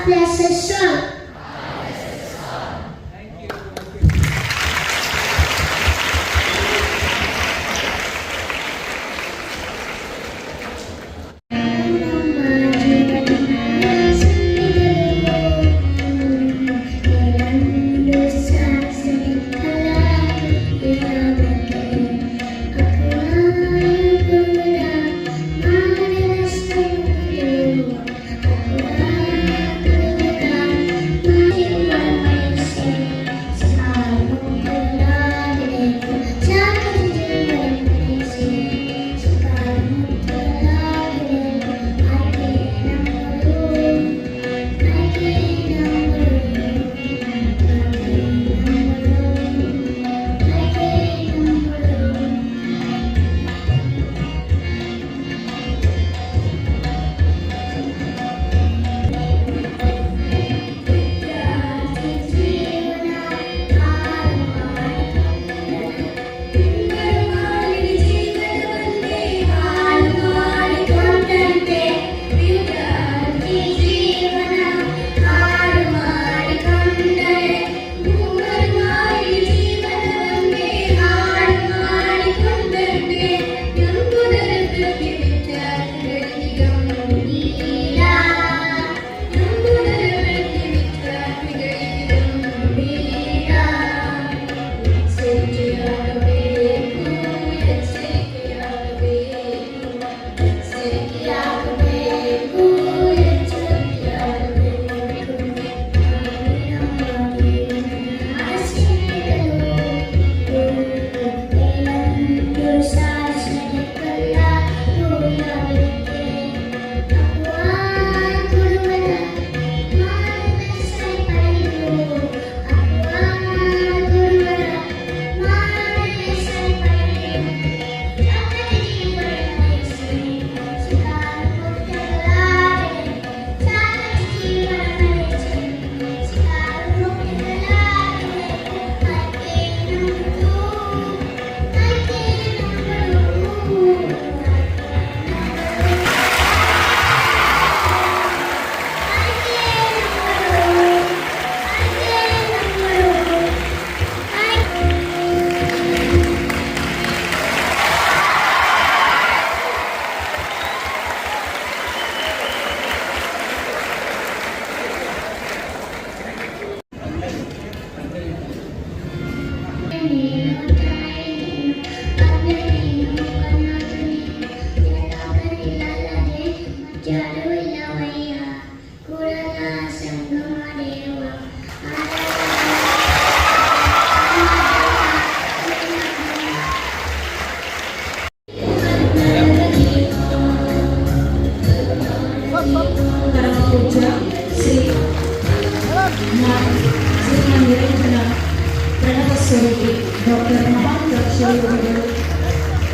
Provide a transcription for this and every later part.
bless us all.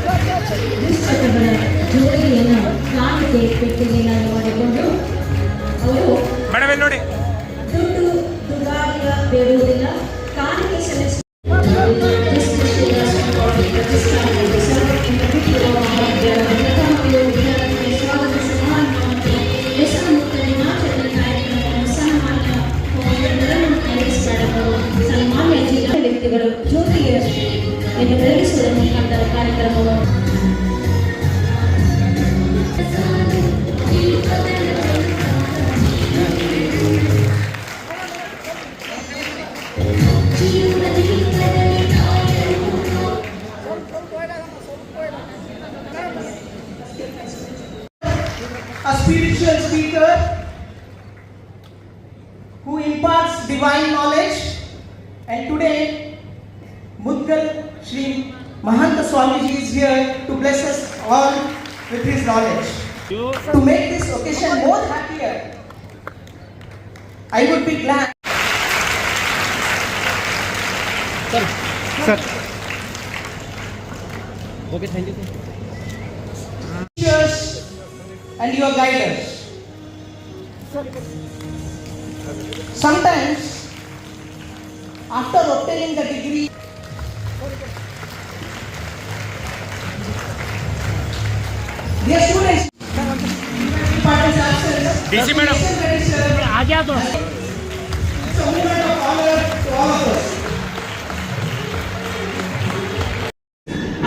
Doctor ಪುಸ್ತಕಗಳ ಜೋಡಿಯನ್ನು ಕಾಣಿಕೆ ಪೆಟ್ಟಿಗೆಯನ್ನು ಮಾಡಿಕೊಂಡು ಅವರು ನೋಡಿ ದುಡ್ಡು ದುರಾಗ ಬೇಡುವುದಿಲ್ಲ ಕಾಣಿಕೆ ಸಲ್ಲಿಸ ವ್ಯಕ್ತಿಗಳು ಜ್ಯೋತಿಗೆ ಬೆಳಗಿಸುವುದರ ಮುಖಾಂತರ ಕಾರ್ಯಕ್ರಮವನ್ನು a spiritual speaker who imparts divine knowledge, and today Mudgal Shri Mahanta Swamiji is here to bless us all with his knowledge. To make this occasion more happier, I would be glad. Sir. Okay, thank you. Teachers and your guiders. Sometimes, after obtaining the degree, dear students, DC madam. गया तो It's a moment of honor to all of us.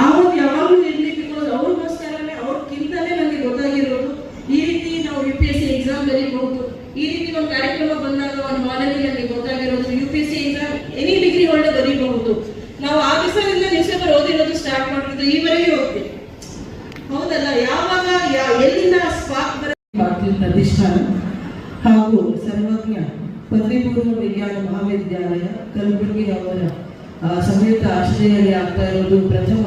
ಆವಾಗ ಯಾವಾಗಲೂ ಇರಲಿ, because ಅವ್ರಿಗೋಸ್ಕರನೇ ಅವ್ರಿಗಿಂತಲೇ ನನಗೆ ಗೊತ್ತಾಗಿರೋದು ಈ ರೀತಿ ನಾವು UPSC exam ಬರೀಬಹುದು. ಈ ರೀತಿ ಒಂದು ಕಾರ್ಯಕ್ರಮ ಬಂದಾಗ ಒಂದು ಮಾಡೆಲ್ ನನಗೆ ಗೊತ್ತಾಗಿರೋದು UPSC exam any degree holder ಬರೀಬಹುದು. ನಾವು ಆ ದಿವಸದಿಂದ ನ್ಯೂಸ್ ಪೇಪರ್ ಓದಿರೋದು ಸ್ಟಾರ್ಟ್ ಮಾಡಿರೋದು ಈವರೆಗೆ ಹೋಗ್ತೀವಿ, ಹೌದಲ್ಲ? ಯಾವಾಗ ಎಲ್ಲಿಂದ ಸ್ಪಾರ್ಕ್ ಪ್ರತಿಷ್ಠಾನ ಹಾಗೂ ಸರ್ವಜ್ಞ ಪದವಿಪೂರ್ವ ವಿಜ್ಞಾನ ಮಹಾವಿದ್ಯಾಲಯ ಕಲಬುರಗಿ ಅವರ ಸಂಯುಕ್ತ ಆಶ್ರಯದಲ್ಲಿ ಆಗ್ತಾ ಇರೋದು ಪ್ರಥಮ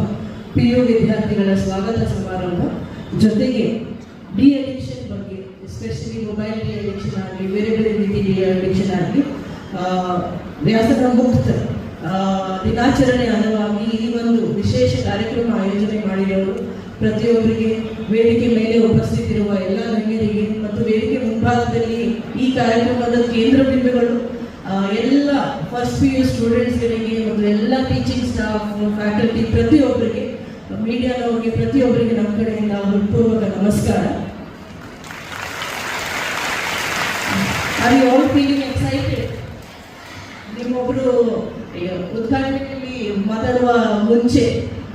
PU ವಿದ್ಯಾರ್ಥಿಗಳ ಸ್ವಾಗತ ಸಮಾರಂಭ. ಜೊತೆಗೆ ಡಿ ಅಡಿಕ್ಷನ್ ಬಗ್ಗೆ, ಎಸ್ಪೆಷಲಿ ಮೊಬೈಲ್ ಡಿ ಅಡಿಕ್ಷನ್ ಆಗಲಿ, ಬೇರೆ ಬೇರೆ ರೀತಿ ಡಿ ಅಡಿಕ್ಷನ್ ಆಗಲಿ, ವ್ಯಾಸನ ಮುಕ್ತ ದಿನಾಚರಣೆ ಅಂಗವಾಗಿ ಈ ಒಂದು ವಿಶೇಷ ಕಾರ್ಯಕ್ರಮ ಆಯೋಜನೆ ಮಾಡಿರೋರು ಪ್ರತಿಯೊಬ್ಬರಿಗೆ, ವೇದಿಕೆ ಮೇಲೆ ಉಪಸ್ಥಿತಿರುವ ಎಲ್ಲ ಗಣ್ಯರಿಗೆ ಮತ್ತು ವೇದಿಕೆ ಮುಂಭಾಗದಲ್ಲಿ ಈ ಕಾರ್ಯಕ್ರಮದ ಕೇಂದ್ರ ಬಿಂದುಗಳು ಎಲ್ಲ ಫಸ್ಟ್ PU ಸ್ಟೂಡೆಂಟ್ಸ್ಗಳಿಗೆ ಮತ್ತು ಎಲ್ಲ ಟೀಚಿಂಗ್ ಸ್ಟಾಫ್, ಫ್ಯಾಕಲ್ಟಿ, ಪ್ರತಿಯೊಬ್ಬರಿಗೆ, ಮೀಡಿಯಾದವರಿಗೆ, ಪ್ರತಿಯೊಬ್ಬರಿಗೆ ನಮ್ಮ ಕಡೆಯಿಂದ ಹೃತ್ಪೂರ್ವಕ ನಮಸ್ಕಾರ. Are you all feeling excited? ನಿಮ್ಮೊಬ್ಬರು ಉದ್ಘಾಟನೆಯಲ್ಲಿ ಮಾತಾಡುವ ಮುಂಚೆ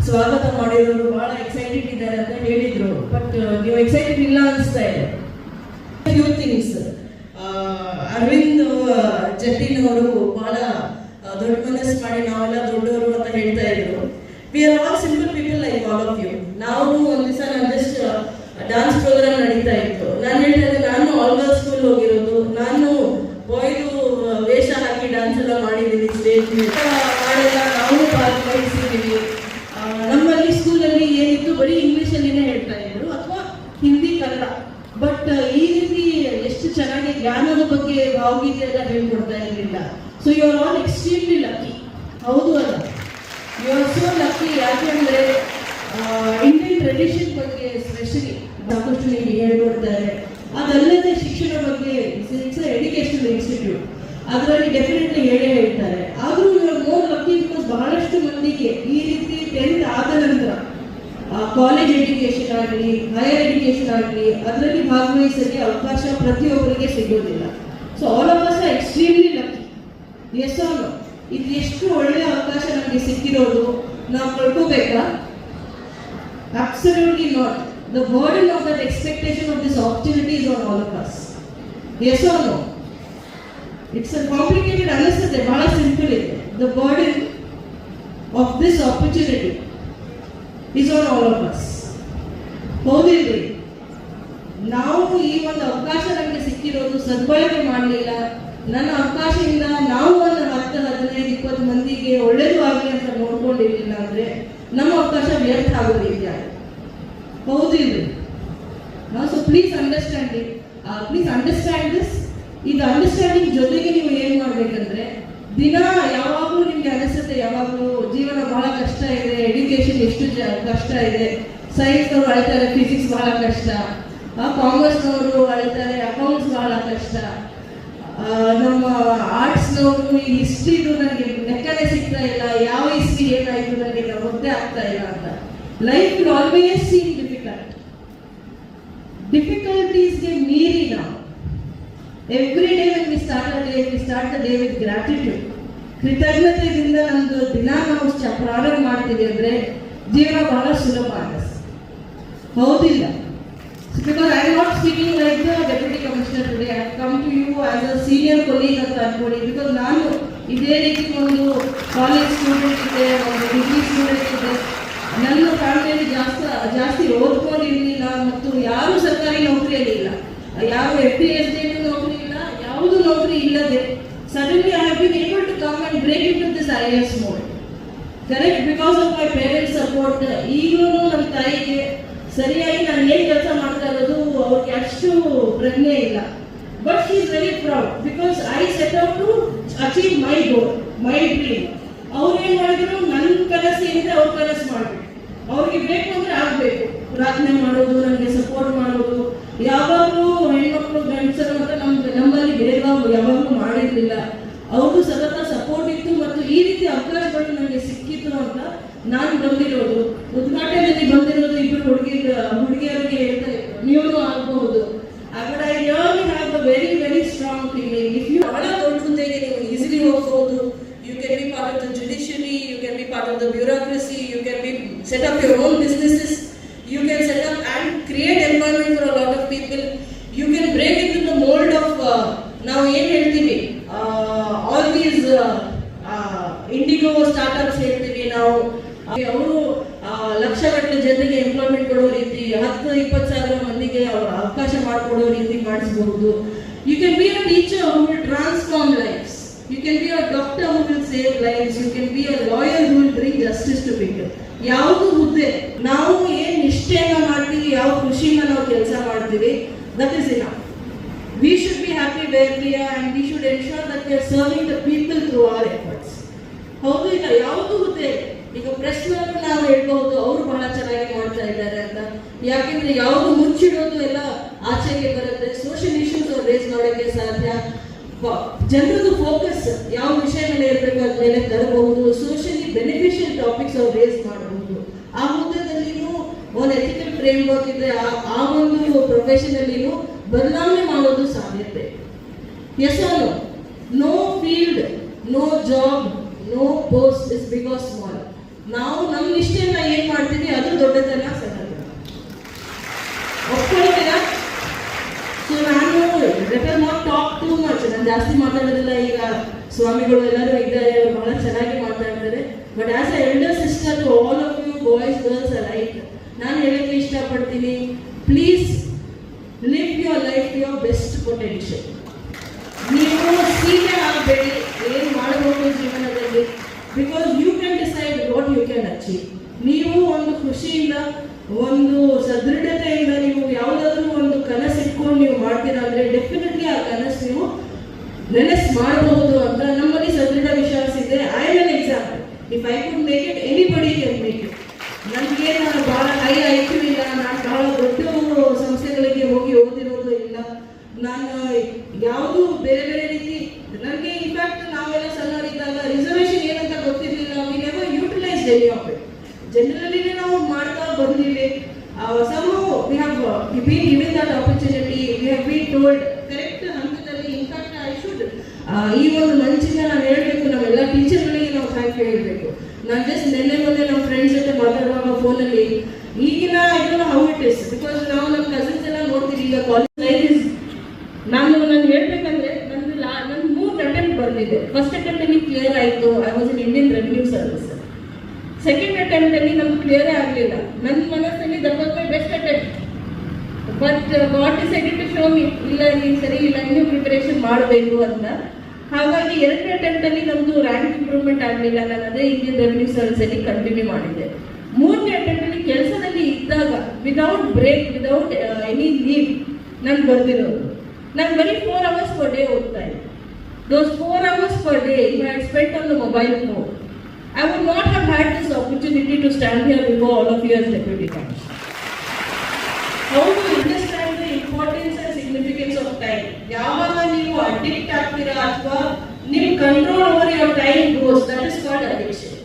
ಸ್ವಾಗತ ಮಾಡಿರೋರು ಬಹಳ ಎಕ್ಸೈಟೆಡ್ ಇದ್ದಾರೆ ಅಂತ ಹೇಳಿದ್ರು, ಬಟ್ ನೀವು ಎಕ್ಸೈಟೆಡ್ ಇಲ್ಲ ಅನಿಸ್ತಾ ಇದೆ. Few things. ಅರವಿಂದ್ ಜಟ್ಟಿನವರು ಬಹಳ ದೊಡ್ಡ ಮನಸ್ಸು ಮಾಡಿ ನಾವೆಲ್ಲ ದೊಡ್ಡವರು ಅಂತ ಹೇಳ್ತಾ ಇದ್ರು. We are all simple people like all of you. ನಾವು ಒಂದು ದಿವಸ ನಾನು ಜಸ್ಟ್ ಡಾನ್ಸ್ ಪ್ರೋಗ್ರಾಮ್ ನಡೀತಾ ಇತ್ತು, ನಾನು ಹೇಳ್ತಾ ಇದ್ದೆ ನಾನು ಆಲ್ ಗರ್ಲ್ಸ್ ಸ್ಕೂಲ್ ಹೋಗಿರೋದು, ನಾನು ಬಾಯ್ದು ವೇಷ ಹಾಕಿ ಡ್ಯಾನ್ಸ್ ಎಲ್ಲ ಮಾಡಿದ್ದೀನಿ, ಸ್ಟೇಜ್ ಹಾಡೆಲ್ಲ ನಾವು ಭಾಗವಹಿಸಿದ್ದೀವಿ. ನಮ್ಮಲ್ಲಿ ಸ್ಕೂಲಲ್ಲಿ ಏನಿತ್ತು ಬರೀ ಇಂಗ್ಲೀಷಲ್ಲಿನೇ ಹೇಳ್ತಾ ಇದ್ರು ಅಥವಾ ಹಿಂದಿ, ಕನ್ನಡ. ಬಟ್ ಈ ರೀತಿ ಎಷ್ಟು ಚೆನ್ನಾಗಿ ಜ್ಞಾನದ ಬಗ್ಗೆ ಭಾವಗೀತೆ ಎಲ್ಲ ಹೇಳ್ಕೊಡ್ತಾ ಇರಲಿಲ್ಲ. So you are all extremely lucky, ಹೌದು ಅಲ್ಲ? You are so lucky. ಯಾಕೆಂದರೆ ಇಂಡಿಯನ್ ಟ್ರೆಡಿಷನ್ ಬಗ್ಗೆ ಸ್ಪೆಷಲಿ ಸಾಕಷ್ಟು ನಿಮಗೆ ಹೇಳ್ಕೊಡ್ತಾರೆ. ಅದಲ್ಲದೆ ಶಿಕ್ಷಣ ಬಗ್ಗೆ ಇಟ್ಸ್ ಎಜುಕೇಶನಲ್ ಇನ್ಸ್ಟಿಟ್ಯೂಟ್, ಅದರಲ್ಲಿ ಡೆಫಿನೆಟ್ಲಿ ಹೇಳ್ತಾರೆ. ಆದರೂ you are more lucky because ಬಹಳಷ್ಟು ಮಂದಿಗೆ ಈ ರೀತಿ 10th ಆದ ನಂತರ ಕಾಲೇಜ್ ಎಜುಕೇಶನ್ ಆಗಲಿ, ಹೈಯರ್ ಎಜುಕೇಶನ್ ಆಗಲಿ, ಅದರಲ್ಲಿ ಭಾಗವಹಿಸಲಿಕ್ಕೆ ಅವಕಾಶ ಪ್ರತಿಯೊಬ್ಬರಿಗೆ ಸಿಗೋದಿಲ್ಲ. So all of us are extremely lucky. Yes or no? ಇದು ಎಷ್ಟು ಒಳ್ಳೆಯ ಅವಕಾಶ ನಮಗೆ ಸಿಕ್ಕಿರೋದು ನಾವು ಕಳ್ಕೋಬೇಕಾ? Absolutely not. The burden of that expectation of this opportunity is on all of us. Yes or no? It's a complicated ಅನಿಸುತ್ತೆ, ಬಹಳ ಸಿಂಪಲ್ ಇದೆ. The burden of this opportunity is on all of us. ಹೌದಿಲ್ರಿ? ನಾವು ಈ ಒಂದು ಅವಕಾಶ ನಮಗೆ ಸಿಕ್ಕಿರೋದು ಸದ್ಬಳಕೆ ಮಾಡಲಿಲ್ಲ. ನನ್ನ ಅವಕಾಶದಿಂದ ನಾವು ಒಂದು 10, 15, 20 ಮಂದಿಗೆ ಒಳ್ಳೇದು ಆಗಲಿ ಅಂತ ನೋಡ್ಕೊಂಡಿರಲಿಲ್ಲ ಅಂದರೆ ನಮ್ಮ ಅವಕಾಶ ವ್ಯರ್ಥ ಆಗೋದಿಲ್ಲ, ಹೌದಿಲ್ರಿ? So please understand it, please understand this. ಇದು ಅಂಡರ್ಸ್ಟ್ಯಾಂಡಿಂಗ್ ಜೊತೆಗೆ ನೀವು ಏನು ಮಾಡಬೇಕಂದ್ರೆ, ದಿನ ಯಾವಾಗಲೂ ನಿಮಗೆ ಅನಿಸುತ್ತೆ, ಯಾವಾಗಲೂ ಜೀವನ ಬಹಳ ಕಷ್ಟ ಇದೆ, ಎಜುಕೇಶನ್ ಎಷ್ಟು ಕಷ್ಟ ಇದೆ, ಸೈನ್ಸ್ನವರು ಹೇಳ್ತಾರೆ ಫಿಸಿಕ್ಸ್ ಬಹಳ ಕಷ್ಟ, ಕಾಮರ್ಸ್ನವರು ಹೇಳ್ತಾರೆ ಅಕೌಂಟ್ಸ್ ಬಹಳ ಕಷ್ಟ, ನಮ್ಮ ಆರ್ಟ್ಸ್ನವರು ಈ ಹಿಸ್ಟ್ರಿದು ನನಗೆ ಲೆಕ್ಕನೇ ಸಿಗ್ತಾ ಇಲ್ಲ, ಯಾವ ಹಿಸ್ಟ್ರಿ ಏನಾಯಿತು ನನಗೆ ಗೊತ್ತೇ ಆಗ್ತಾ ಇಲ್ಲ ಅಂತ. Life will always seem difficult. ಡಿಫಿಕಲ್ಟೀಸ್ಗೆ ಮೀರಿ ನಾವು every day when we start the day with gratitude, ಕೃತಜ್ಞತೆಯಿಂದ ನಮ್ಮದು ದಿನ ನಾವು ಪ್ರಾರಂಭ ಮಾಡ್ತೀವಿ ಅಂದರೆ ಜೀವನ ಬಹಳ ಸುಲಭ ಆಗುತ್ತೆ, ಹೌದಿಲ್ಲ? Because I am not speaking like the deputy commissioner today, I come to you as a senior colleague ಅಂತ ಅನ್ಕೊಳ್ಳಿ. ಬಿಕಾಸ್ ನಾನು ಇದೇ ರೀತಿ ಒಂದು ಕಾಲೇಜ್ ಸ್ಟೂಡೆಂಟ್ ಇದೆ, ಒಂದು ಡಿಗ್ರಿ ಸ್ಟೂಡೆಂಟ್ ಇದೆ, ನನ್ನ ಫ್ಯಾಮಿಲಿಯಲ್ಲಿ ಜಾಸ್ತಿ ಓದ್ಕೊಂಡಿರಲಿಲ್ಲ ಮತ್ತು ಯಾರೂ ಸರ್ಕಾರಿ ನೌಕರಿಯಲ್ಲಿ ಇಲ್ಲ, ಯಾವ FPSD ನೌಕರಿ ಇಲ್ಲ, ಯಾವುದು ನೌಕರಿ ಇಲ್ಲದೆ suddenly I have been able to come and break into this IAS mode. Correct? Because of my parents' support. ಈಗಲೂ ನಮ್ಮ ತಾಯಿಗೆ ಸರಿಯಾಗಿ ನಾನು ಏನು ಕೆಲಸ ಮಾಡ್ತಾ ಇರೋದು ಅವ್ರಿಗೆ ಅಷ್ಟು ಪ್ರಜ್ಞೆ ಇಲ್ಲ. But she is very proud because I set out to achieve my goal, my dream. ಅವ್ರು ಏನು ಮಾಡಿದ್ರು, ನನ್ನ ಕನಸು ಏನಿದೆ ಅವ್ರ ಕನಸು ಮಾಡಬೇಕು, ಅವ್ರಿಗೆ ಬೇಕು ಅಂದರೆ ಆಗಬೇಕು. ಪ್ರಾರ್ಥನೆ ಮಾಡೋದು, ನನಗೆ ಸಪೋರ್ಟ್ ಮಾಡೋದು, ಯಾವಾಗಲೂ ಹೆಣ್ಮಕ್ಳು ಗಂಡಸರು ಅಂತ ನಮ್ಮಲ್ಲಿ ಭೇದ ಯಾವಾಗಲೂ ಮಾಡಿರಲಿಲ್ಲ. ಅವ್ರಿಗೂ ಸತತ ಸಪೋರ್ಟ್ ಇತ್ತು ಮತ್ತು ಈ ರೀತಿ ಅವಕಾಶಗಳು ನನಗೆ ಸಿಕ್ಕಿತ್ತು ಅಂತ ನಾನು ಬಂದಿರೋದು. ಉದ್ಘಾಟನೆಯಲ್ಲಿ ಬಂದಿರೋದು ಇಬ್ಬರು ಹುಡುಗಿಯರಿಗೆ ಹೇಳ್ತಾ ಇದ್ರು, ನೀವು ಆಗಬಹುದು. I really have a very, very strong feeling. the bureaucracy, you can set up your own businesses, you can set up and create employment for a lot of people. You can break into the mold of now ಏನು ಹೇಳ್ತೀವಿ, all these IndiGo startups ಹೇಳ್ತೀವಿ ನಾವು, ಅವರು ಲಕ್ಷಗಟ್ಟಲೆ ಜನರಿಗೆ employment ಕೊಡೋ ರೀತಿ, 10-20 ಸಾವಿರ ಮಂದಿಗೆ ಅವಕಾಶ ಮಾಡಿಕೊಡೋ ರೀತಿ ಮಾಡಿಸಬಹುದು. You can be a teacher who will transform lives. You can be a doctor who will save lives. You can be a lawyer who will bring justice to people. ಯಾವುದು ಹುದ್ದೆ ನಾವು ಏನು ನಿಷ್ಠೆಯಿಂದ ಮಾಡ್ತೀವಿ, ಯಾವ ಖುಷಿಯಿಂದ ನಾವು ಕೆಲಸ ಮಾಡ್ತೀವಿ, that is enough. We should be happy where we are and we should ensure that we are serving the people through our efforts. ಹೌದು, ಈಗ ಯಾವುದು ಹುದ್ದೆ, ಈಗ ಪ್ರಶ್ನೆಯನ್ನು ನಾವು ಹೇಳ್ಬಹುದು ಅವರು ಬಹಳ ಚೆನ್ನಾಗಿ ಮಾಡ್ತಾ ಇದ್ದಾರೆ ಅಂತ. ಯಾಕೆಂದ್ರೆ ಯಾವುದು ಮುಚ್ಚಿಡೋದು ಎಲ್ಲ ಆಚೆಗೆ ಬರುತ್ತೆ. ಸೋಷಿಯಲ್ ಇಶ್ಯೂಸ್ ಅವ್ರು ರೇಸ್ ಮಾಡೋಕ್ಕೆ ಸಾಧ್ಯ. ಜನರದ್ದು ಫೋಕಸ್ ಯಾವ ವಿಷಯ ಮೇಲೆ ಇರಬೇಕು ಅದ್ಮೇಲೆ ತರಬಹುದು. ಸೋಷಿಯಲಿ ಬೆನಿಫಿಷಿಯಲ್ ಟಾಪಿಕ್ಸ್ ಅವ್ರು ರೇಸ್ ಮಾಡಬಹುದು. ಆ ಹುದ್ದೆದಲ್ಲಿನೂ ಒಂದು ಎಥಿಕಲ್ ಫ್ರೇಮ್ ವರ್ಕ್ ಇದೆ. ಆ ಒಂದು ಪ್ರೊಫೆಷನ್ ಅಲ್ಲಿನೂ ಬದಲಾವಣೆ ಮಾಡೋದು ಸಾಧ್ಯತೆ. Yes or no field, no job, no post is big or small. ನಾವು ನಮ್ಮ ನಿಷ್ಠೆಯನ್ನ ಏನ್ ಮಾಡ್ತೀವಿ ಅದು ದೊಡ್ಡತನ ಸಣ್ಣತನ. ಒಪ್ಕೊಳ್ತೀರಾ? ಸೊ ನಾನು let not talk too much. ನಾನು ಜಾಸ್ತಿ ಮಾತಾಡೋದಿಲ್ಲ. ಈಗ ಸ್ವಾಮಿಗಳು ಎಲ್ಲರೂ ಇದ್ದಾರೆ, ಅವರು ಬಹಳ ಚೆನ್ನಾಗಿ ಮಾತಾಡ್ತಾರೆ. But as a elder sister to all of you boys girls alike, ನಾನು ಹೇಳಕ್ಕೆ ಇಷ್ಟಪಡ್ತೀನಿ, please live your life to your best potential. ನೀವು ಸೀಮೆ ಆಗಬೇಡಿ ಏನು ಮಾಡಬಹುದು ಜೀವನದಲ್ಲಿ. Because you can decide what you can achieve. ನೀವು ಒಂದು ಖುಷಿಯಿಂದ, ಒಂದು ಸದೃಢತೆಯಿಂದ ನೀವು ಯಾವುದಾದ್ರೂ ಒಂದು ಕನಸು ಇಟ್ಕೊಂಡು ನೀವು ಮಾಡ್ತೀರಾ ಅಂದರೆ ಡೆಫಿನೆಟ್ಲಿ ಆ ಕನಸು ನೀವು ನೆನೆಸ್ ಮಾಡಬಹುದು ಅಂತ ನಮ್ಮಲ್ಲಿ ಸದೃಢ ವಿಶ್ವಾಸ ಇದೆ. I am an example. If I could make it, anybody can make it. ನನಗೆ ನಾನು ಭಾಳ ಹೈ ಐಕ್ಯೂ ಇಲ್ಲ, ನಾನು ಭಾಳ ದೊಡ್ಡ ಸಂಸ್ಥೆಗಳಿಗೆ ಹೋಗಿ ಓದಿರೋದು ಇಲ್ಲ, ನಾನು ಯಾವುದು ಬೇರೆ ಬೇರೆ ರೀತಿ. ನನಗೆ ಇನ್ಫ್ಯಾಕ್ಟ್ ನಾವೆಲ್ಲ ಸಣ್ಣವರಿದ್ದಾಗ ರಿಸರ್ವೇಷನ್ ಏನಂತ ಗೊತ್ತಿರಲಿಲ್ಲ. We never utilised any of it. ಜನರಲ್ಲಿನೇ ನಾವು ಮಾಡ್ತಾ ಬಂದಿವಿ. somehow we have been given that opportunity. We have been told correct ಹಂತದಲ್ಲಿ. ಇನ್ಫ್ಯಾಕ್ಟ್ ಐ ಶುಡ್ ಈ ಒಂದು ಮಂಚಿನ ನಾನು ಹೇಳಬೇಕು, ನಮ್ಮೆಲ್ಲ ಟೀಚರ್ಗಳಿಗೆ ನಾವು ಥ್ಯಾಂಕ್ ಯು ಹೇಳಬೇಕು. ನಾನು ಜಸ್ಟ್ ಮೊನ್ನೆ ನಮ್ಮ ಫ್ರೆಂಡ್ಸ್ ಜೊತೆ ಮಾತಾಡುವಾಗ ಫೋನಲ್ಲಿ ಈಗಿನ ಇದನ್ನು ಹೌ ಇಟ್ ಇಸ್, ಬಿಕಾಸ್ ನಾವು ನಮ್ಮ ಕಸಿನ್ಸ್ ಎಲ್ಲ ನೋಡ್ತೀವಿ. ಈಗ ಕಾಲೇಜ್ ಲೈಫ್ ಇಸ್, ನಾನು ಹೇಳ್ಬೇಕಂದ್ರೆ ನಂದು 3 ಅಟೆಂಪ್ಟ್ ಬಂದಿದೆ. ಫಸ್ಟ್ ಅಟೆಂಪ್ಟ್ ಅಲ್ಲಿ ಕ್ಲಿಯರ್ ಆಯಿತು. I was in Indian revenue service. Second attempt ಅಲ್ಲಿ ನಮ್ಗೆ ಕ್ಲಿಯರೇ ಆಗಲಿಲ್ಲ. ನನ್ನ ಮನಸ್ಸಲ್ಲಿ that was my best attempt. But God decided to show me, ಇಲ್ಲ ನೀನು ಸರಿ ಇಲ್ಲ, ಇನ್ನೂ ಪ್ರಿಪರೇಷನ್ ಮಾಡಬೇಕು ಅಂತ. ಹಾಗಾಗಿ 2ನೇ ಅಟೆಂಪ್ಟ್ ಅಲ್ಲಿ ನಮ್ಮದು ರ್ಯಾಂಕ್ ಇಂಪ್ರೂವ್ಮೆಂಟ್ ಆಗಲಿಲ್ಲ. ನಾನು ಅದೇ ಇಂಡಿಯನ್ ರೆವಿನ್ಯೂ ಸರ್ವಿಸ್ ಅಲ್ಲಿ ಕಂಟಿನ್ಯೂ ಮಾಡಿದ್ದೆ. 3ನೇ ಅಟೆಂಪ್ಟ್ ಅಲ್ಲಿ ಕೆಲಸದಲ್ಲಿ ಇದ್ದಾಗ without break, without any leave ನಾನು ಬರ್ದಿರೋದು. ನಾನು ಬರೀ 4 hours per day ಓದ್ತಾ ಇದ್ದೆ. Those 4 hours per day if I had spent on the mobile phone, I would not have had this opportunity to stand here before all of you as Deputy Commissioner. How to understand the importance and significance of time? ಯಾವಾಗ ನೀವು addict ಆಗ್ತೀರಾ ಅಥವಾ ನಿಮ್ಮ control over your time goes, that is called addiction.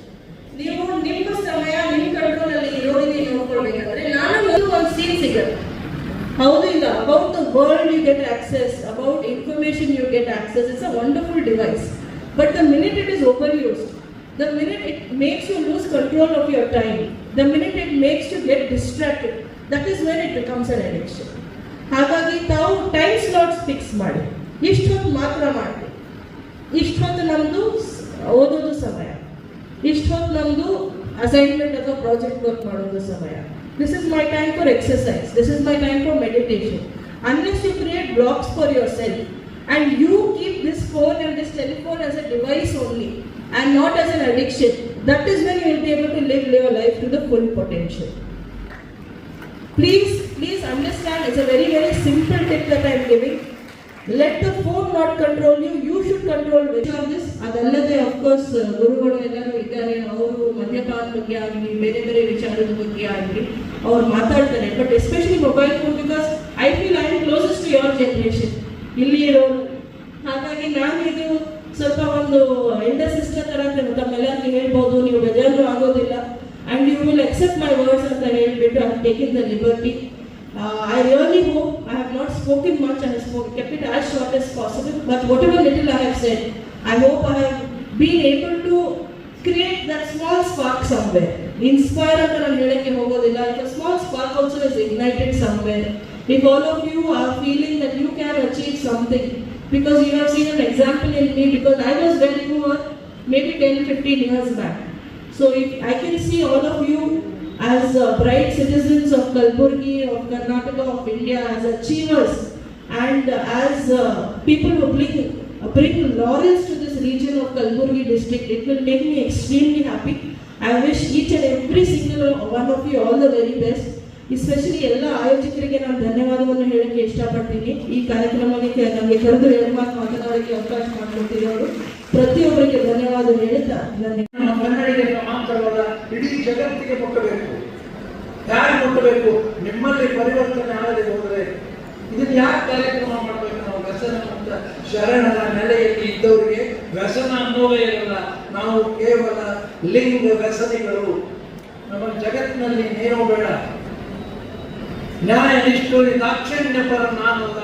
ನೀವು ನಿಮ್ಮ ಸಮಯ ನಿಮ್ಮ control ಅಲ್ಲಿ ಇರೋರಿಗೆ ನೋಡ್ಕೊಳ್ಬೇಕಾದ್ರೆ ನಾನು ಒಂದು ಸೀನ್ ಸಿಗುತ್ತೆ. ಹೌದು, ಈಗ about the world you get access, about information you get access. It's a wonderful device. But the minute it is over used, the minute it makes you lose control of your time, the minute it makes you get distracted, that is when it becomes an addiction. ಹಾಗಾಗಿ ತಾವು time slots fix ಮಾಡಿ, ಇಷ್ಟೊತ್ತು ಮಾತ್ರ ಮಾಡಿ. ಇಷ್ಟೊತ್ತು ನಮ್ಮದು ಓದೋದು ಸಮಯ, ಇಷ್ಟೊತ್ತು ನಮ್ಮದು ಅಸೈನ್ಮೆಂಟ್ ಅಥವಾ ಪ್ರಾಜೆಕ್ಟ್ ವರ್ಕ್ ಮಾಡೋದು ಸಮಯ. This is my time for exercise, this is my time for meditation. Unless you create blocks for yourself and you keep this phone and this telephone as a device only and not as an addiction, that is when you will be able to live your life to the full potential. Please understand, it's a very very simple tip that I am giving. Let the phone not control you, you should control this. ಅದಲ್ಲದೆ of course ಗುರುಗಳು ಎಲ್ಲರೂ ಇದ್ದಾರೆ, ಅವರು ಮದ್ಯಪಾನ ಬಗ್ಗೆ ಆಗಲಿ ಬೇರೆ ಬೇರೆ ವಿಚಾರದ ಬಗ್ಗೆ ಆಗಲಿ ಅವ್ರು ಮಾತಾಡ್ತಾರೆ. But especially mobile phone, because I feel I am closest to your generation ಇಲ್ಲಿ ಇರೋರು. ಹಾಗಾಗಿ ನಾನು ಇದು ಸ್ವಲ್ಪ ಒಂದು ಎಲ್ಡರ್ ಸಿಸ್ಟರ್ ತರ ತಮ್ಮೆಲ್ಲರಿಗೂ ಹೇಳ್ಬೋದು, ನೀವು ಬೇಜಾರು ಆಗೋದಿಲ್ಲ and you will accept my words ಅಂತ ಹೇಳ್ಬಿಟ್ಟು I have taken the liberty. I really hope I have not spoken much, I have kept it as short as possible, but whatever little I have said, I hope I have been able to create that small spark somewhere. Inspire ಅಂತ ನಾನು ಹೇಳಕ್ಕೆ ಹೋಗೋದಿಲ್ಲ. If a small spark also is ignited somewhere, if all of you are feeling that you can achieve something, because you have seen an example in me, because I was when you were maybe 10-15 years back. So if I can see all of you as bright citizens of Kalburgi, of Karnataka, of India, as achievers, and as people who bring laurels to this region of Kalburgi district, it will make me extremely happy. I wish each and every single one of you all the very best. Especially ಎಲ್ಲ ಆಯೋಜಕರಿಗೆ ನಾನು ಧನ್ಯವಾದವನ್ನು ಹೇಳಕ್ಕೆ ಇಷ್ಟಪಡ್ತೀನಿ. ಈ ಕಾರ್ಯಕ್ರಮಕ್ಕೆ ನಮಗೆ ಕರೆದು ಎರಡು ಮಾತು ಮಾತನಾಡೋಕ್ಕೆ ಅವಕಾಶ ಮಾಡಿಕೊಟ್ಟಿರೋರು ಪ್ರತಿಯೊಬ್ಬರಿಗೆ ಧನ್ಯವಾದ ಹೇಳುತ್ತಾ ನಮ್ಮ ಕನ್ನಡಿಗರಿಗೆ ಮಾತ್ರವಲ್ಲ, ಇಡೀ ಜಗತ್ತಿಗೆ ಮುಟ್ಟಬೇಕು. ಯಾರು ಮುಟ್ಟಬೇಕು? ನಿಮ್ಮಲ್ಲಿ ಪರಿವರ್ತನೆ ಆಗದೆ ಹೋದರೆ ಇದನ್ನು ಯಾಕೆ ಕಾರ್ಯಕ್ರಮ ಮಾಡಬೇಕು? ನಾವು ವ್ಯಸನ ಮುಕ್ತ ಶರಣರ ನೆಲೆಯಲ್ಲಿ ಇದ್ದವರಿಗೆ ವ್ಯಸನ ಅನ್ನೋದೇ ಇರಲ್ಲ. ನಾವು ಕೇವಲ ಲಿಂಗ ವ್ಯಸನಿಗಳು. ನಮ್ಮ ಜಗತ್ತಿನಲ್ಲಿ ನೇರೋ ಬೇಡ, ನ್ಯಾಯ ನಿಷ್ಠುರಿ ದಾಕ್ಷಿಣ್ಯ ಪರ ನಾನಲ್ಲ.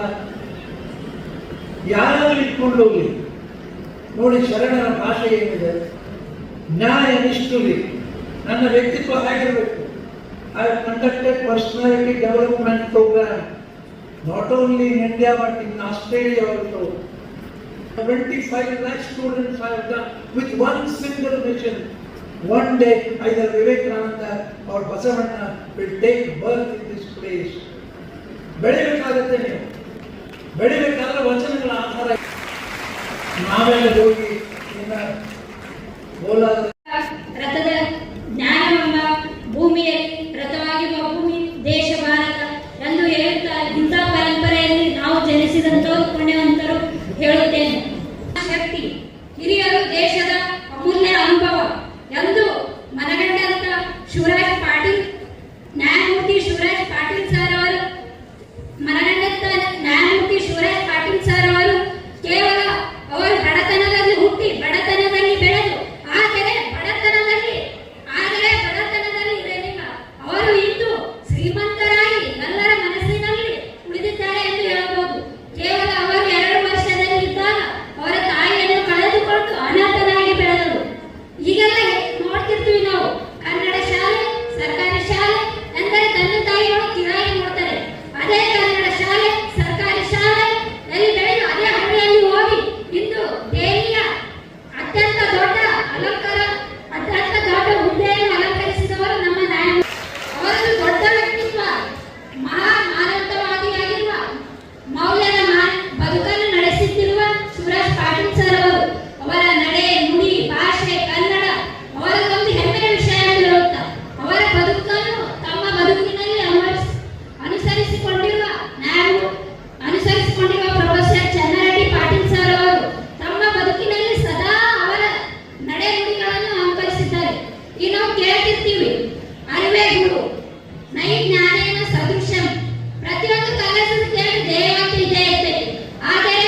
ಯಾರಾದ್ರೂ ಇಟ್ಕೊಂಡು ಹೋಗ್ಲಿ. ನೋಡಿ, ಶರಣರ ಭಾಷೆ ಏನಿದೆ, ನ್ಯಾಯ ನಿಷ್ಠುರಿ. ನನ್ನ ವ್ಯಕ್ತಿತ್ವ ಹೇಗಿರಬೇಕು? I have conducted personality development programme not only in India but in Australia also. 25 lakh students I have done with one single mission. One day either Vivekananda or Basavanna will take birth in this place. ಬೆಳಿಬೇಕಾಗತ್ತೆ. ನೀವು ಬೆಳಿಬೇಕಾದ್ರೆ ವಚನಗಳ ಆಧಾರ ನಾವೆಲ್ಲ ಹೋಗಿ ರಥದ ಜ್ಞಾನವೆಂಬ ಭೂಮಿಯಲ್ಲಿ ರಥವಾಗಿರುವ ಭೂಮಿ ದೇಶ ಭಾರತ ಎಂದು ಹೇಳುತ್ತಾರೆ. ಇಂಥ ಪರಂಪರೆಯಲ್ಲಿ ನಾವು ಜನಿಸಿದಂತವರು ಪುಣ್ಯವಂತರು ಹೇಳುತ್ತೇನೆ. ಶಕ್ತಿ ಹಿರಿಯರು ದೇಶದ ಅಮೂಲ್ಯ ಅನುಭವ ಎಂದು ಮನಗಂಡಂತ ಶಿವರಾಜ್ ಪಾಟೀಲ್, ನ್ಯಾಯಮೂರ್ತಿ ಶಿವರಾಜ್ ಪಾಟೀಲ್ ಸರ್ ಅವರು ಮನಗಂಡಂತ ನ್ಯಾಯಮೂರ್ತಿ ಶಿವರಾಜ್ ಪಾಟೀಲ್ ಸರ್ ಅವರು ಕೇವಲ ಅವರು ಬಡತನದಲ್ಲಿ ಹುಟ್ಟಿ ಬಡತನದಲ್ಲಿ ಬೆಳೆದು ಆದರೆ ಬಡತನದಲ್ಲಿ ಇರಲಿಲ್ಲ. ಅವರು ಇಂದು ಶ್ರೀಮಂತರಾಗಿ ಎಲ್ಲರ ಮನಸ್ಸಿನಲ್ಲಿ ಉಳಿದಿದ್ದಾರೆ ಎಂದು ಹೇಳಬಹುದು. ಕೇವಲ ಅವರು 2 ವರ್ಷದಲ್ಲಿ ಇದ್ದಾಗ ಅವರ ತಾಯಿಯನ್ನು ಕಳೆದುಕೊಂಡು ಅನಾಥರಾಗಿ ಬೆಳೆದರು. ಈಗೆಲ್ಲ ನೋಡ್ತಿರ್ತೀವಿ ನಾವು, ಕನ್ನಡ ಶಾಲೆ, ಸರ್ಕಾರಿ ಶಾಲೆ ಎಂದರೆ ತಂದೆ ತಾಯಿಗಳು ಕಿರಾಯಿ ನೋಡ್ತಾರೆ. ಅದೇ ಕನ್ನಡ ಶಾಲೆ, ಸರ್ಕಾರಿ ಶಾಲೆ ಎಲ್ಲಿ ಬೆಳೆದು ಅದೇ ಹಳ್ಳಿಯಲ್ಲಿ ಹೋಗಿ ಇಂದು ದೆಹಲಿಯ ಅತ್ಯಂತ ದೊಡ್ಡ ಹುದ್ದೆಯನ್ನು ಅಲಂಕರಿಸಿದವರು ನಮ್ಮ ನಾಯಕ. ಅವರದು ದೊಡ್ಡ ವ್ಯಕ್ತಿತ್ವ, ಮಾನವತಾವಾದಿಯಾಗಿರುವ ಮೌಲ್ಯದ ಬದುಕನ್ನು ನಡೆಸುತ್ತಿರುವ ಶಿವರಾಜ್ ಪಾಟೀಲ್ ಸರ್ ಅವರು. ಅವರ ನಡೆ, ನುಡಿ, ಭಾಷೆ, ಕನ್ನಡ ಅವರದೊಂದು ಹೆಮ್ಮೆಯ ವಿಷಯ ಎಂದು ಹೇಳುತ್ತಾ ಅವರ ಬದುಕನ್ನು ತಮ್ಮ ಬದುಕಿನಲ್ಲಿ ಅನುಸರಿಸಿಕೊಂಡಿರುವ ಪ್ರೊಫೆಸರ್ ಚನ್ನರೆಡ್ಡಿ ಪಾಟೀಲ್ ಸರ್ ಅವರು ತಮ್ಮ ಬದುಕಿನಲ್ಲಿ ಸದಾ ಅವರ ನಡೆ ನುಡಿಗಳನ್ನು ಅನುಕರಿಸಿದ್ದಾರೆ. ಈಗ ನಾವು ಕೇಳ್ತಿರ್ತೀವಿ, ಅರಿವೇ ಗುರು, ನೈ ಜ್ಞಾನೇನ ಸದೃಶಂ. ಪ್ರತಿಯೊಂದು ಕಾಲೇಜು ಕೇಳಿ ದೇವಾಕ್ಯ ಇದೆ ಇರ್ತದೆ. ಆದರೆ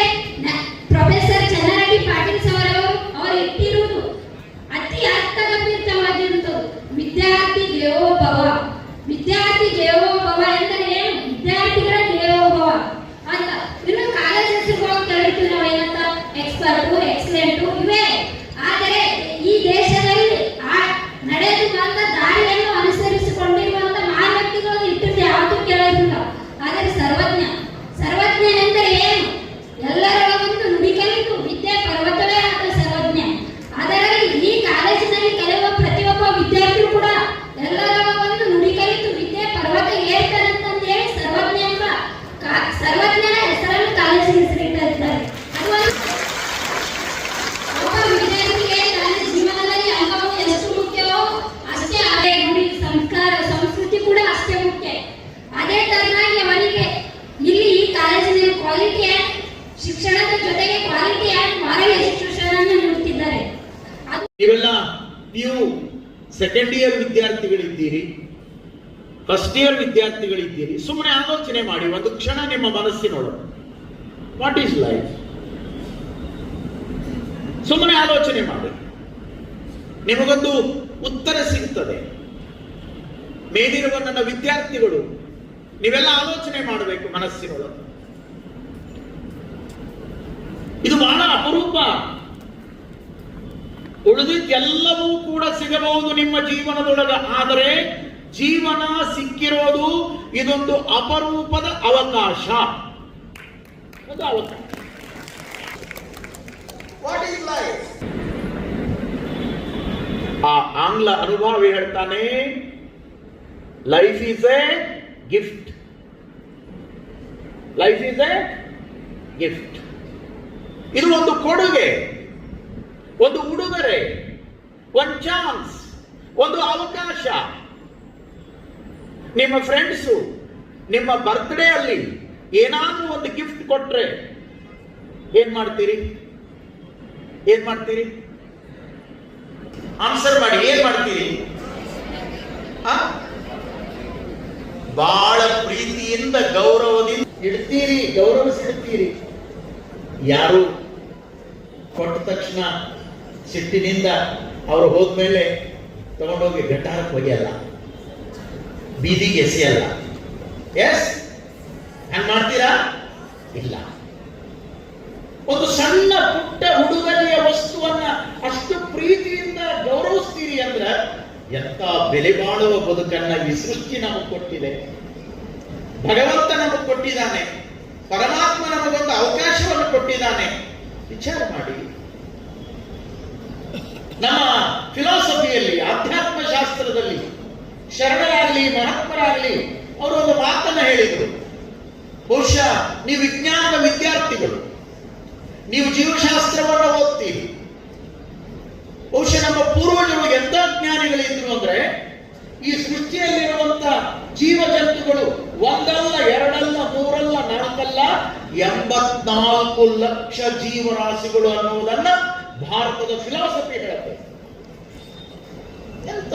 ಪ್ರೊಫೆಸರ್ ಚನ್ನರೆಡ್ಡಿ ಪಾಟೀಲ್ ಸರ್ ಅವರು ಇಟ್ಟಿರುವುದು ಅತಿ ಅರ್ಥಗರ್ಭಿತವಾಗಿರುತ್ತದೆ. ವಿದ್ಯಾರ್ಥಿ ದೇವೋಭವ. ವಿದ್ಯಾರ್ಥಿ ದೇವೋಭವ ಎಂದರೆ ಏನು? ವಿದ್ಯಾರ್ಥಿಗಳ ದೇವೋಭವ ಅಂತ. ಇನ್ನು ಕಾಲೇಜ್ ಹೆಸರುಗಳು ಕೇಳಿರ್ತೀವಿ ನಾವು, ಏನಂತ ಎಕ್ಸ್ಪರ್ಟು, ಎಕ್ಸಲೆಂಟು ಇವೇ. ಆದರೆ ಈ ದೇಶದಲ್ಲಿ ನಡೆದು ಬಂದ ದಾರಿಯನ್ನು ಅನುಸರಿಸಿಕೊಂಡಿರುವಂತ ಮಹಾನ್ ವ್ಯಕ್ತಿಗಳು ಇಟ್ಟಿದ್ದು ಯಾವುದು ಕೇಳೋದಿಲ್ಲ. ಆದರೆ ಸರ್ವಜ್ಞ ಎಂದರೆ ಏನು? ಎಲ್ಲರೊಳಗೊಂದು ನುಡಿ ಕಲಿತು ವಿದ್ಯೆ ಪರ್ವತವೇ ಆದ ಸರ್ವಜ್ಞ. ಅದರಲ್ಲಿ ಈ ಕಾಲೇಜಿನಲ್ಲಿ ಕಲಿಯುವ ಪ್ರತಿಯೊಬ್ಬ ವಿದ್ಯಾರ್ಥಿಯು ಕೂಡ ಎಲ್ಲರೊಳಗೊಂದು ನುಡಿ ಕಲಿತು ವಿದ್ಯೆ ಪರ್ವತ ಏರ್ತಾರಂತಂದೇಳಿ ಸರ್ವಜ್ಞನ ಹೆಸರನ್ನು ಕಾಲೇಜಿಗೆ ಹೆಸರಿಟ್ಟಿದ್ದಾರೆ. ಅದು ಒಬ್ಬ ವಿದ್ಯಾರ್ಥಿಗೆ ತನ್ನ ಜೀವನದಲ್ಲಿ ಅನುಭವ ಎಷ್ಟು ಮುಖ್ಯವೋ ಅಷ್ಟೇ ಅದೇ ನುಡಿ, ಸಂಸ್ಕಾರ, ಸಂಸ್ಕೃತಿ ಕೂಡ ಅಷ್ಟೇ ಮುಖ್ಯ. ಅದೇ ತರನಾಗಿ ಅವನಿಗೆ ಇಲ್ಲಿ ಈ ಕಾಲೇಜಿನಲ್ಲಿ ಕ್ವಾಲಿಟಿ ಆ್ಯಂಡ್ ಶಿಕ್ಷಣದ ಜೊತೆಗೆ ಕ್ವಾಲಿಟಿ ಆ್ಯಂಡ್ ಮಾರಲ್ ಎಜುಕೇಶನ್ ಅನ್ನು ನೀಡುತ್ತಿದ್ದಾರೆ. ನೀವು ಸೆಕೆಂಡ್ ಇಯರ್ ವಿದ್ಯಾರ್ಥಿಗಳಿದ್ದೀರಿ, ಫಸ್ಟ್ ಇಯರ್ ವಿದ್ಯಾರ್ಥಿಗಳಿದ್ದೀರಿ. ಸುಮ್ಮನೆ ಆಲೋಚನೆ ಮಾಡಿ ಒಂದು ಕ್ಷಣ ನಿಮ್ಮ ಮನಸ್ಸಿನೊಳಗೆ, ವಾಟ್ ಈಸ್ ಲೈಫ್? ಸುಮ್ಮನೆ ಆಲೋಚನೆ ಮಾಡಿ, ನಿಮಗೊಂದು ಉತ್ತರ ಸಿಗ್ತದೆ. ಮೇಲಿರುವ ನನ್ನ ವಿದ್ಯಾರ್ಥಿಗಳು, ನೀವೆಲ್ಲ ಆಲೋಚನೆ ಮಾಡಬೇಕು ಮನಸ್ಸಿನೊಳಗೆ. ಇದು ಬಹಳ ಅಪರೂಪ. ಉಳಿದಿದ್ದೆಲ್ಲವೂ ಕೂಡ ಸಿಗಬಹುದು ನಿಮ್ಮ ಜೀವನದೊಳಗ. ಆದರೆ ಜೀವನ ಸಿಕ್ಕಿರೋದು ಇದೊಂದು ಅಪರೂಪದ ಅವಕಾಶ. ಅದು ಅವಕಾಶ. What is life? ಆ ಆಂಗ್ಲ ಅನುಭವಿ ಹೇಳ್ತಾನೆ, life is A gift. Life is A gift. ಇದು ಒಂದು ಕೊಡುಗೆ, ಒಂದು ಉಡುಗೊರೆ, ಒಂದು ಚಾನ್ಸ್, ಒಂದು ಅವಕಾಶ. ನಿಮ್ಮ ಫ್ರೆಂಡ್ಸು ನಿಮ್ಮ ಬರ್ತ್ಡೇ ಅಲ್ಲಿ ಏನಾದ್ರೂ ಒಂದು ಗಿಫ್ಟ್ ಕೊಟ್ರೆ ಏನ್ ಮಾಡ್ತೀರಿ? ಏನ್ ಮಾಡ್ತೀರಿ? ಆನ್ಸರ್ ಮಾಡಿ. ಏನ್ ಮಾಡ್ತೀರಿ? ಬಹಳ ಪ್ರೀತಿಯಿಂದ ಗೌರವದಿಂದ ಇಡ್ತೀರಿ, ಗೌರವಿಸಿಡ್ತೀರಿ. ಯಾರು ಕೊಟ್ಟ ತಕ್ಷಣ ಸಿಟ್ಟಿನಿಂದ ಅವರು ಹೋದ್ಮೇಲೆ ತಗೊಂಡೋಗಿ ಗಟಾರಕ್ಕೆ ಒಗೆಯಲ್ಲ, ಬೀದಿಗೆ ಎಸೆಯಲ್ಲ. ಎಸ್, ಹಂಗ ಮಾಡ್ತೀರಾ? ಇಲ್ಲ. ಒಂದು ಸಣ್ಣ ಪುಟ್ಟ ಉಡುಗೊರೆಯ ವಸ್ತುವನ್ನ ಅಷ್ಟು ಪ್ರೀತಿಯಿಂದ ಗೌರವಿಸ್ತೀರಿ ಅಂದ್ರೆ ಎಂತ ಬೆಲೆ ಬಾಳುವ ಬದುಕನ್ನ ಈ ಸೃಷ್ಟಿ ನಮಗೆ ಕೊಟ್ಟಿದೆ. ಭಗವಂತ ನಮಗೆ ಕೊಟ್ಟಿದ್ದಾನೆ, ಪರಮಾತ್ಮ ನಮಗೊಂದು ಅವಕಾಶವನ್ನು ಕೊಟ್ಟಿದ್ದಾನೆ. ವಿಚಾರ ಮಾಡಿ. ನಮ್ಮ ಫಿಲಾಸಫಿಯಲ್ಲಿ, ಆಧ್ಯಾತ್ಮ ಶಾಸ್ತ್ರದಲ್ಲಿ ಶರಣರಾಗಲಿ ಮಹಾತ್ಮರಾಗಲಿ ಅವರು ಒಂದು ಮಾತನ್ನ ಹೇಳಿದರು. ಬಹುಶಃ ನೀವು ವಿಜ್ಞಾನದ ವಿದ್ಯಾರ್ಥಿಗಳು, ನೀವು ಜೀವಶಾಸ್ತ್ರವನ್ನು ಓದ್ತೀರಿ. ಬಹುಶಃ ನಮ್ಮ ಪೂರ್ವಜರು ಎಂತ ಜ್ಞಾನಿಗಳಿದ್ರು ಅಂದ್ರೆ, ಈ ಸೃಷ್ಟಿಯಲ್ಲಿರುವಂತ ಜೀವ ಜಂತುಗಳು ಒಂದಲ್ಲ, ಎರಡಲ್ಲ, ಮೂರಲ್ಲ, ನಾಲ್ಕಲ್ಲ, 84 ಲಕ್ಷ ಜೀವರಾಶಿಗಳು ಅನ್ನುವುದನ್ನ ಭಾರತದ ಫಿಲಾಸಫಿ ಹೇಳುತ್ತೆ. ಎಂತ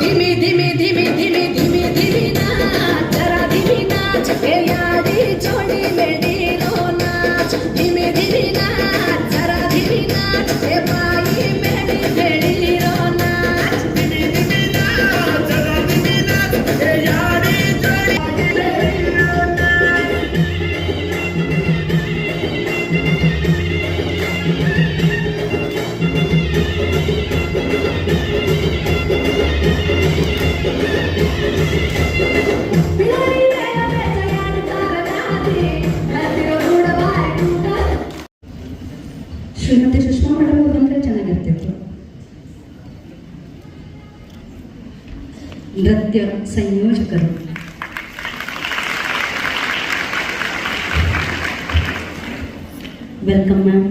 धीमी धीमी धीमी धीमी धीमी धीमी नाच, जरा धीमी नाच, ए यारी जोड़ी मेरी लो नाच. धीमी धीमी नाच, जरा धीमी नाच, ए बाई मेरी बेड़ी लो नाच. धीमी धीमी नाच, जरा धीमी नाच, ए यारी जोड़ी मेरी लो नाच. ಶ್ರೀಮತಿ ಸುಷ್ಮಾ ಮೇಡಮ್ ಬಂದ್ರೆ ಚೆನ್ನಾಗಿರ್ತಿತ್ತು. ನೃತ್ಯ ಸಂಯೋಜಕರು ವೆಲ್ಕಮ್ ಮ್ಯಾಮ್.